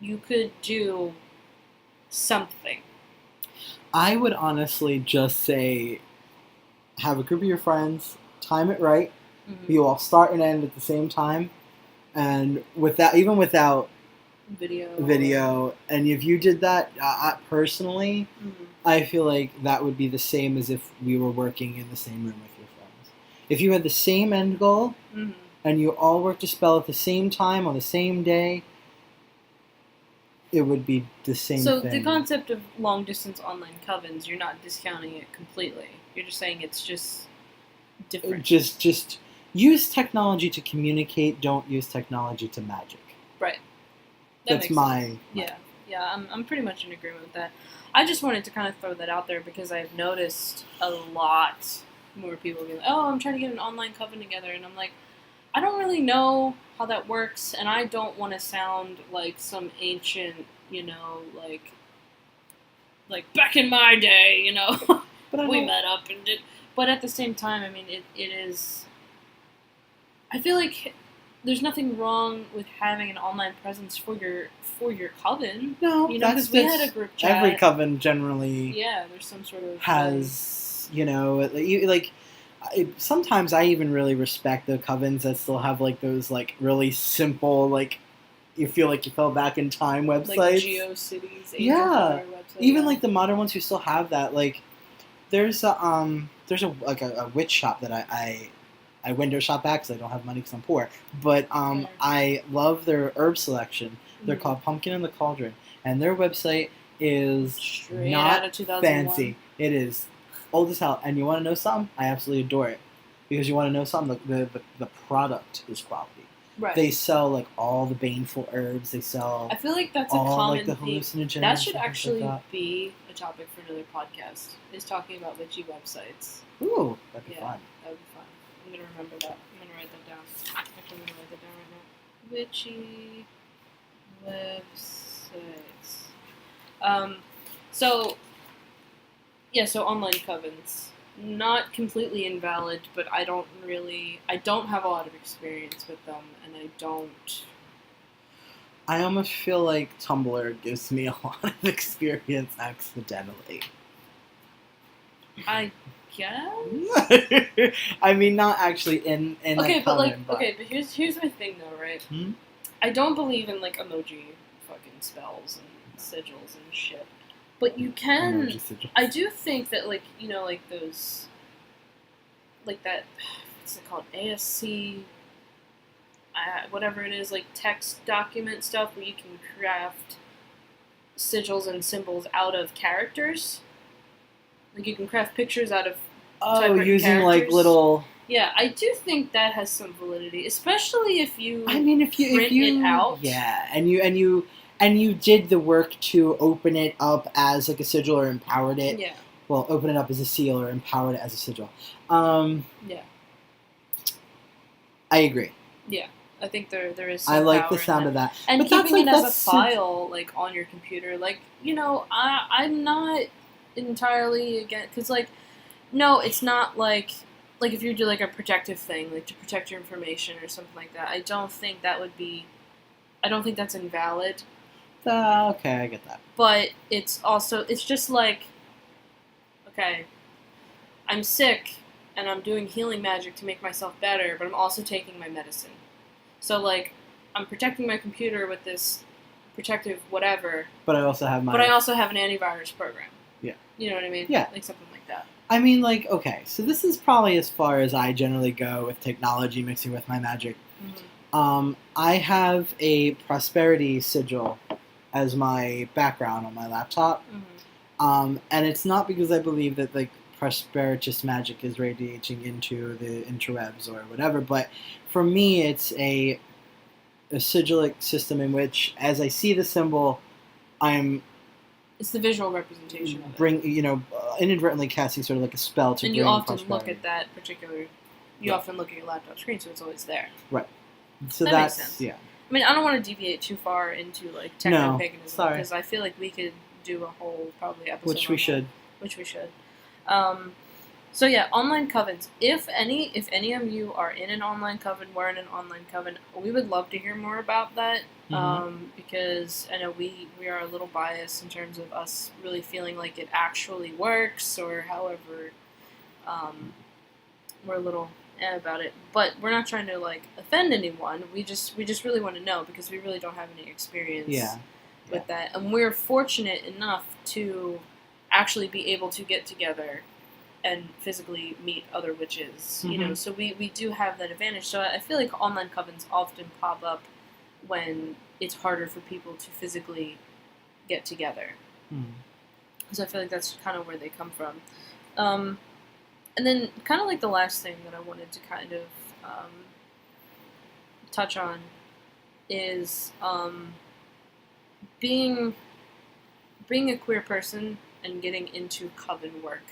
you could do something. I would honestly just say, have a group of your friends, time it right. You all start and end at the same time. And even without... video, and if you did that personally, I feel like that would be the same as if we were working in the same room with your friends. If you had the same end goal, and you all worked a spell at the same time on the same day, it would be the same thing. So the concept of long-distance online covens, you're not discounting it completely. You're just saying it's just different. Just use technology to communicate, don't use technology to magic. Right. That's my... Yeah, I'm pretty much in agreement with that. I just wanted to kind of throw that out there because I've noticed a lot more people being like, oh, I'm trying to get an online coven together, and I'm like, I don't really know how that works, and I don't want to sound like some ancient, you know, like back in my day, you know, we met up and did... But at the same time, I mean, it is... I feel like... There's nothing wrong with having an online presence for your coven. No, you know, because we had a group chat. Every coven generally, there's some sort of has you know like. Sometimes I even really respect the covens that still have like those like really simple like you feel like you fell back in time websites. Like GeoCities, website, even like the modern ones who still have that. Like there's a witch shop that I window shop at because I don't have money because I'm poor. But I love their herb selection. They're called Pumpkin in the Cauldron. And their website is straight not out of 2001. Fancy. It is old as hell. And you want to know something? I absolutely adore it. Because you want to know something? The product is quality. Right. They sell like all the baneful herbs. They sell I feel like that's a all common like the theme. hallucinogens. That should actually be a topic for another podcast, is talking about witchy websites. Ooh, that'd be fun. That would be fun. I'm going to remember that. I'm going to write that down. Actually, I'm going to write that down right now. Witchy websites. So online covens. Not completely invalid, but I don't have a lot of experience with them, and I almost feel like Tumblr gives me a lot of experience accidentally. I guess? I mean, not actually in okay, but here's my thing though, right? I don't believe in like emoji fucking spells and sigils and shit, but you can. I do think that like you know like those, like that, what's it called, ASC, whatever it is, like text document stuff where you can craft sigils and symbols out of characters. Like you can craft pictures out of using characters. Like little. Yeah, I do think that has some validity, especially if you. I mean, if you print it out. Yeah, and you did the work to open it up as like a sigil or empowered it. Yeah. Well, open it up as a seal or empowered it as a sigil. Yeah. I agree. Yeah. I think there is some I like power the sound of that. And but keeping it as a file, like, on your computer, like, you know, I'm not entirely against, because, like, no, it's not like if you do, like, a protective thing, like, to protect your information or something like that, I don't think that's invalid. Okay, I get that. But it's just like, okay, I'm sick, and I'm doing healing magic to make myself better, but I'm also taking my medicine. So, like, I'm protecting my computer with this protective whatever. But I also have an antivirus program. Yeah. You know what I mean? Yeah. Like, something like that. I mean, like, okay, so this is probably as far as I generally go with technology mixing with my magic. Mm-hmm. I have a prosperity sigil as my background on my laptop. And it's not because I believe that like prosperous magic is radiating into the interwebs or whatever, but for me, it's a sigillic system in which, as I see the symbol, I'm it's the visual representation of it. Inadvertently casting sort of like a spell to and bring you often prosperity. look at that particular. You often look at your laptop screen, so it's always there. Right. So that that's makes sense. Yeah. I mean, I don't want to deviate too far into like techno-paganism because I feel like we could do a whole probably episode. Which we should. So yeah, online covens. If any of you are in an online coven, we're in an online coven, we would love to hear more about that. Because I know we are a little biased in terms of us really feeling like it actually works, or however, we're a little about it. But we're not trying to like offend anyone. We just really want to know because we really don't have any experience with that, and we're fortunate enough to actually be able to get together and physically meet other witches, so we do have that advantage. So I feel like online covens often pop up when it's harder for people to physically get together. So I feel like that's kind of where they come from. And then kind of like the last thing that I wanted to kind of touch on is being a queer person and getting into coven work.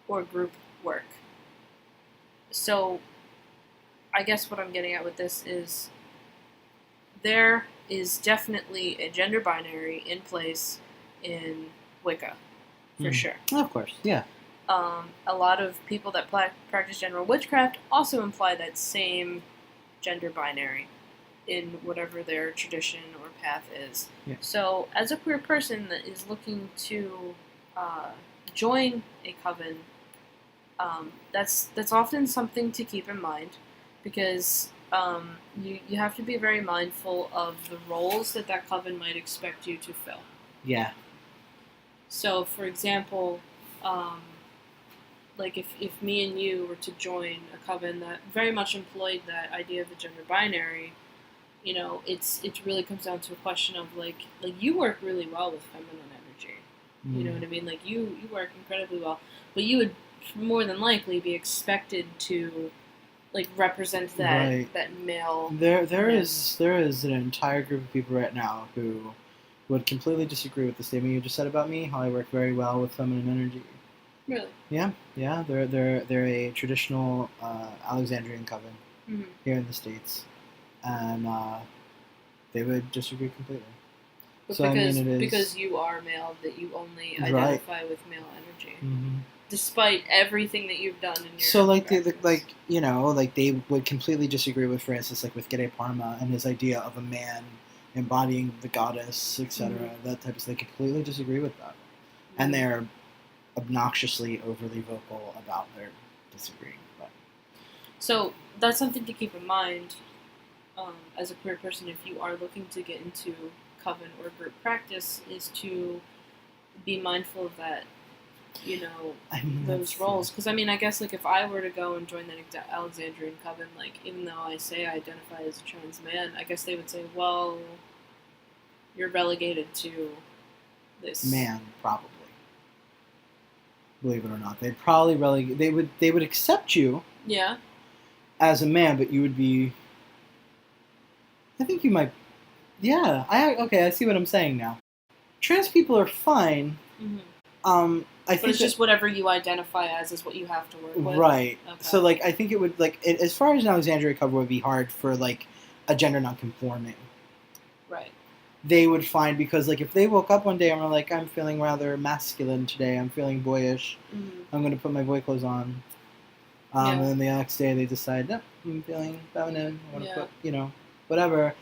Or group work. So, I guess what I'm getting at with this is there is definitely a gender binary in place in Wicca, for sure. Of course, yeah. A lot of people that practice general witchcraft also imply that same gender binary in whatever their tradition or path is. Yeah. So, as a queer person that is looking to join a coven, that's often something to keep in mind, because you have to be very mindful of the roles that coven might expect you to fill. Yeah. So, for example, like if me and you were to join a coven that very much employed that idea of the gender binary, it really comes down to a question of like you work really well with feminine energy. You know what I mean? Like you work incredibly well, but you would more than likely be expected to like represent that male. There is an entire group of people right now who would completely disagree with the statement you just said about me. How I work very well with feminine energy. Really? Yeah. They're a traditional Alexandrian coven here in the States, and they would disagree completely. But so because you are male, that you only identify with male energy. Despite everything that you've done in your so they would completely disagree with, for instance, like with Gede Parma and his idea of a man embodying the goddess, etc. That type of stuff. They completely disagree with that, and they're obnoxiously overly vocal about their disagreeing. But. So that's something to keep in mind as a queer person if you are looking to get into coven or group practice, is to be mindful of that. Those roles. Because, I guess, like, if I were to go and join the Alexandrian coven, like, even though I say I identify as a trans man, I guess they would say, well, you're relegated to this... Man, probably. Believe it or not. They'd probably relegate... They would accept you... Yeah. ...as a man, but you would be... I think you might... Yeah. I see what I'm saying now. Trans people are fine... But it's just whatever you identify as is what you have to work with. Right. Okay. So, like, I think it would, like, as far as an Alexandria cover would be hard for, like, a gender non-conforming. Right. They would find, because, like, if they woke up one day and were like, I'm feeling rather masculine today, I'm feeling boyish, I'm going to put my boy clothes on. And then the next day they decide, no, I'm feeling feminine, I want to put, whatever.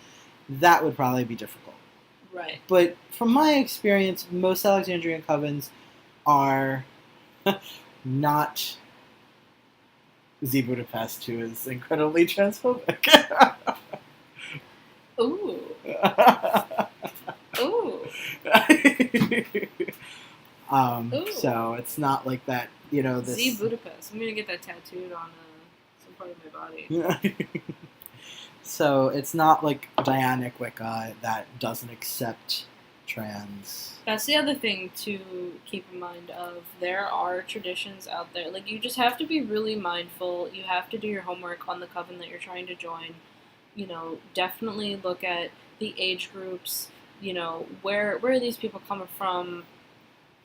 That would probably be difficult. Right. But from my experience, most Alexandrian covens are not Z Budapest, who is incredibly transphobic. Ooh. Ooh. Ooh. So it's not like that, this... Z Budapest. I'm going to get that tattooed on some part of my body. So it's not like Dianic Wicca that doesn't accept trans. That's the other thing to keep in mind of. There are traditions out there. Like, you just have to be really mindful. You have to do your homework on the coven that you're trying to join. You know, definitely look at the age groups. You know, where are these people coming from?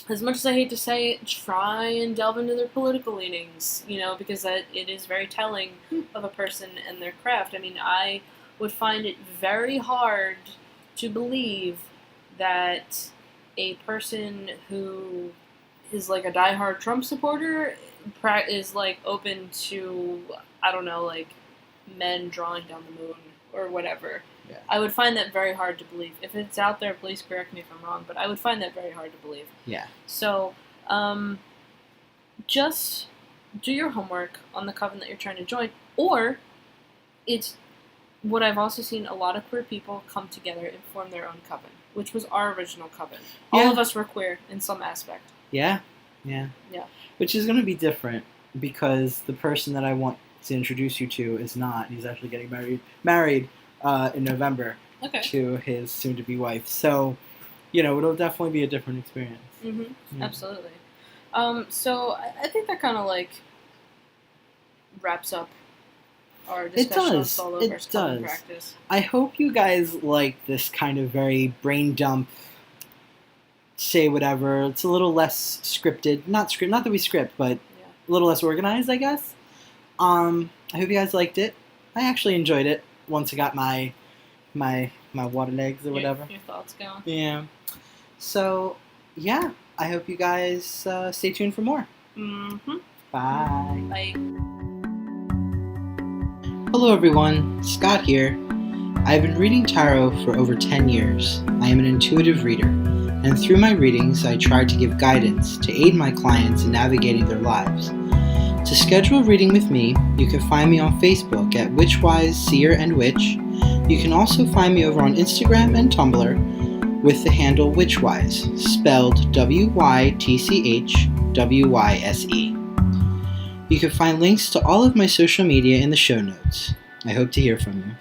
As much as I hate to say it, try and delve into their political leanings, you know, because it is very telling of a person and their craft. I mean, I would find it very hard to believe that a person who is like a diehard Trump supporter is like open to, I don't know, like men drawing down the moon or whatever. Yeah. I would find that very hard to believe. If it's out there, please correct me if I'm wrong, but I would find that very hard to believe. Yeah. So, just do your homework on the coven that you're trying to join, or it's what I've also seen a lot of queer people come together and form their own coven, which was our original coven. All of us were queer in some aspect. Yeah. Which is going to be different because the person that I want to introduce you to is not. He's actually getting married in November to his soon-to-be wife. So, you know, it'll definitely be a different experience. Mm-hmm. Yeah. Absolutely. So I think that kind of like wraps up our discussion on solo versus coven practice. I hope you guys like this kind of very brain dump, say whatever. It's a little less scripted. Not that we script, but a little less organized, I guess. I hope you guys liked it. I actually enjoyed it once I got my water legs or whatever. Your thoughts going. Yeah. So, yeah. I hope you guys stay tuned for more. Mm-hmm. Bye. Bye. Hello everyone, Scott here. I've been reading tarot for over 10 years. I am an intuitive reader, and through my readings I try to give guidance to aid my clients in navigating their lives. To schedule a reading with me, you can find me on Facebook at WytchWyse, Seer, and Witch. You can also find me over on Instagram and Tumblr with the handle WytchWyse, spelled WYTCHWYSE. You can find links to all of my social media in the show notes. I hope to hear from you.